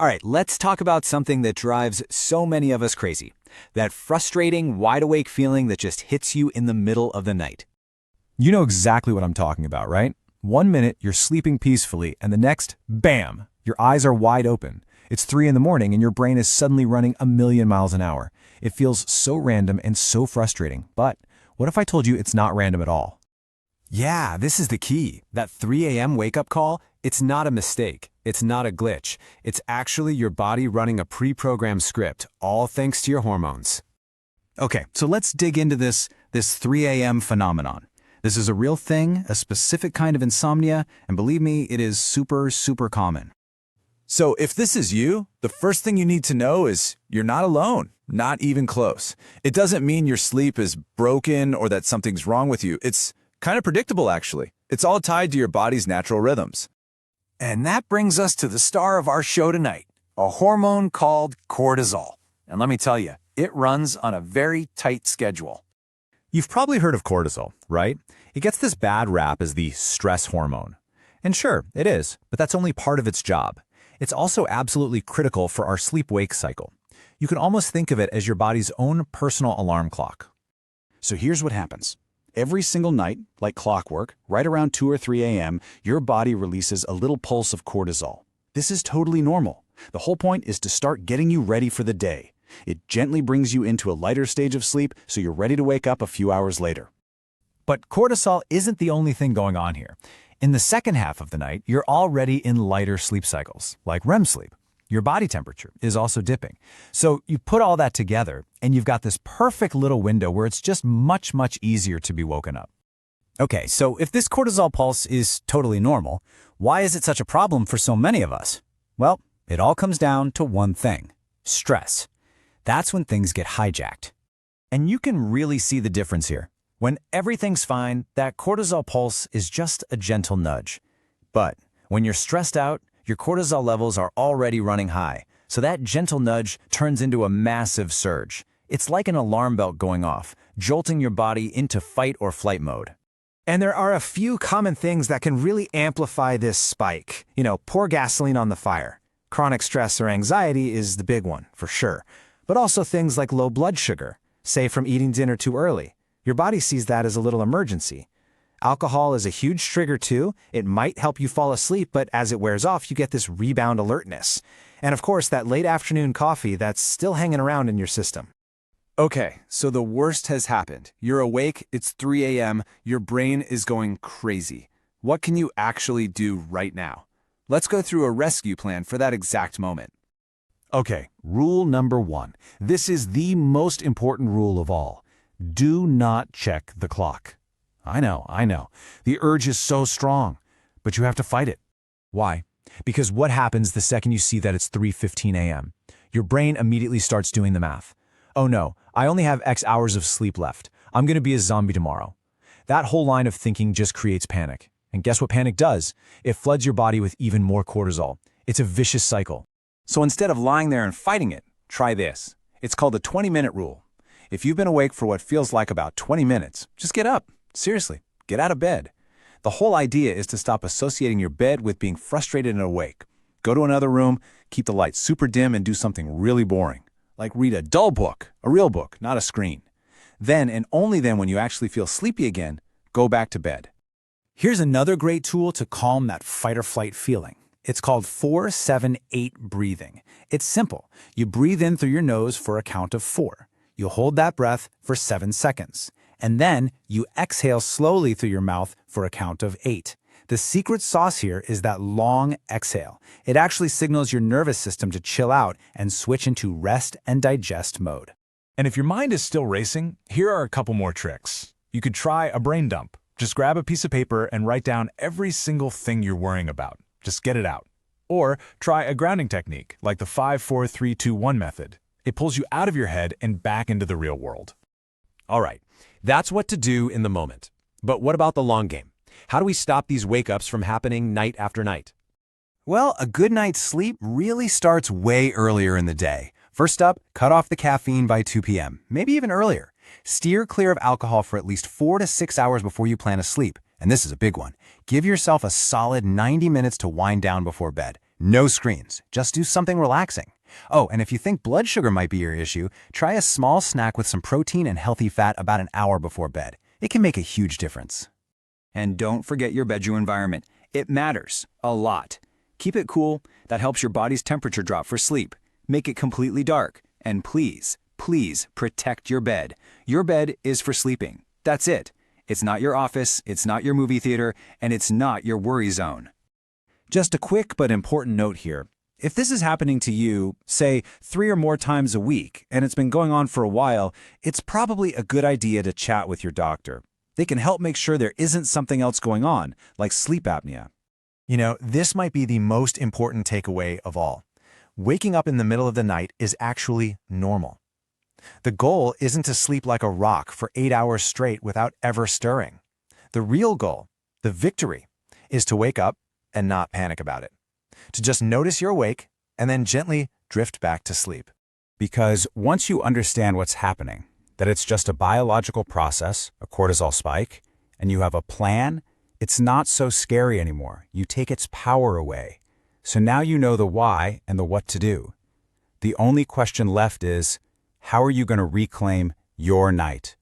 All right, let's talk about something that drives so many of us crazy. That frustrating, wide-awake feeling that just hits you in the middle of the night. You know exactly what I'm talking about, right? 1 minute, you're sleeping peacefully, and the next, bam, your eyes are wide open. It's 3 in the morning, and your brain is suddenly running a million miles an hour. It feels so random and so frustrating. But what if I told you it's not random at all? Yeah, this is the key. That 3 a.m. wake-up call, it's not a mistake. It's not a glitch. It's actually your body running a pre-programmed script, all thanks to your hormones. Okay, so let's dig into this 3 a.m. phenomenon. This is a real thing, a specific kind of insomnia, and believe me, it is super, super common. So if this is you, the first thing you need to know is you're not alone, not even close. It doesn't mean your sleep is broken or that something's wrong with you. It's kind of predictable, actually. It's all tied to your body's natural rhythms. And that brings us to the star of our show tonight, a hormone called cortisol. And let me tell you, it runs on a very tight schedule. You've probably heard of cortisol, right? It gets this bad rap as the stress hormone. And sure, it is, but that's only part of its job. It's also absolutely critical for our sleep-wake cycle. You can almost think of it as your body's own personal alarm clock. So here's what happens. Every single night, like clockwork, right around 2 or 3 a.m., your body releases a little pulse of cortisol. This is totally normal. The whole point is to start getting you ready for the day. It gently brings you into a lighter stage of sleep so you're ready to wake up a few hours later. But cortisol isn't the only thing going on here. In the second half of the night, you're already in lighter sleep cycles, like REM sleep. Your body temperature is also dipping. So you put all that together, and you've got this perfect little window where it's just much, much easier to be woken up. Okay, so if this cortisol pulse is totally normal, why is it such a problem for so many of us? Well, it all comes down to one thing: stress. That's when things get hijacked. And you can really see the difference here. When everything's fine, that cortisol pulse is just a gentle nudge. But when you're stressed out, your cortisol levels are already running high, so that gentle nudge turns into a massive surge. It's like an alarm bell going off, jolting your body into fight or flight mode. And there are a few common things that can really amplify this spike. Pour gasoline on the fire. Chronic stress or anxiety is the big one, for sure. But also things like low blood sugar, say from eating dinner too early. Your body sees that as a little emergency. Alcohol is a huge trigger too. It might help you fall asleep, but as it wears off, you get this rebound alertness. And of course, that late afternoon coffee that's still hanging around in your system. Okay, so the worst has happened. You're awake, it's 3 a.m., your brain is going crazy. What can you actually do right now? Let's go through a rescue plan for that exact moment. Okay, rule number 1. This is the most important rule of all. Do not check the clock. I know. The urge is so strong, but you have to fight it. Why? Because what happens the second you see that it's 3:15 a.m.? Your brain immediately starts doing the math. Oh no, I only have X hours of sleep left. I'm going to be a zombie tomorrow. That whole line of thinking just creates panic. And guess what panic does? It floods your body with even more cortisol. It's a vicious cycle. So instead of lying there and fighting it, try this. It's called the 20-minute rule. If you've been awake for what feels like about 20 minutes, just get up. Seriously, get out of bed. The whole idea is to stop associating your bed with being frustrated and awake. Go to another room, keep the lights super dim, and do something really boring. Like read a dull book, a real book, not a screen. Then, and only then when you actually feel sleepy again, go back to bed. Here's another great tool to calm that fight or flight feeling. It's called 4-7-8 breathing. It's simple. You breathe in through your nose for a count of 4. You hold that breath for 7 seconds. And then you exhale slowly through your mouth for a count of 8. The secret sauce here is that long exhale. It actually signals your nervous system to chill out and switch into rest and digest mode. And if your mind is still racing, here are a couple more tricks. You could try a brain dump. Just grab a piece of paper and write down every single thing you're worrying about. Just get it out. Or try a grounding technique, like the 5-4-3-2-1 method. It pulls you out of your head and back into the real world. All right, that's what to do in the moment. But what about the long game? How do we stop these wake-ups from happening night after night? Well, a good night's sleep really starts way earlier in the day. First up, cut off the caffeine by 2 p.m., maybe even earlier. Steer clear of alcohol for at least 4 to 6 hours before you plan to sleep. And this is a big one. Give yourself a solid 90 minutes to wind down before bed. No screens. Just do something relaxing. Oh, and if you think blood sugar might be your issue, try a small snack with some protein and healthy fat about an hour before bed. It can make a huge difference. And don't forget your bedroom environment. It matters a lot. Keep it cool. That helps your body's temperature drop for sleep. Make it completely dark. And please, please protect your bed. Your bed is for sleeping. That's it. It's not your office, it's not your movie theater, and it's not your worry zone. Just a quick but important note here. If this is happening to you, say 3 or more times a week, and it's been going on for a while, it's probably a good idea to chat with your doctor. They can help make sure there isn't something else going on, like sleep apnea. You know, this might be the most important takeaway of all. Waking up in the middle of the night is actually normal. The goal isn't to sleep like a rock for 8 hours straight without ever stirring. The real goal, the victory, is to wake up and not panic about it. To just notice you're awake and then gently drift back to sleep. Because once you understand what's happening, that it's just a biological process, a cortisol spike, and you have a plan, it's not so scary anymore. You take its power away. So now you know the why and the what to do. The only question left is, how are you going to reclaim your night?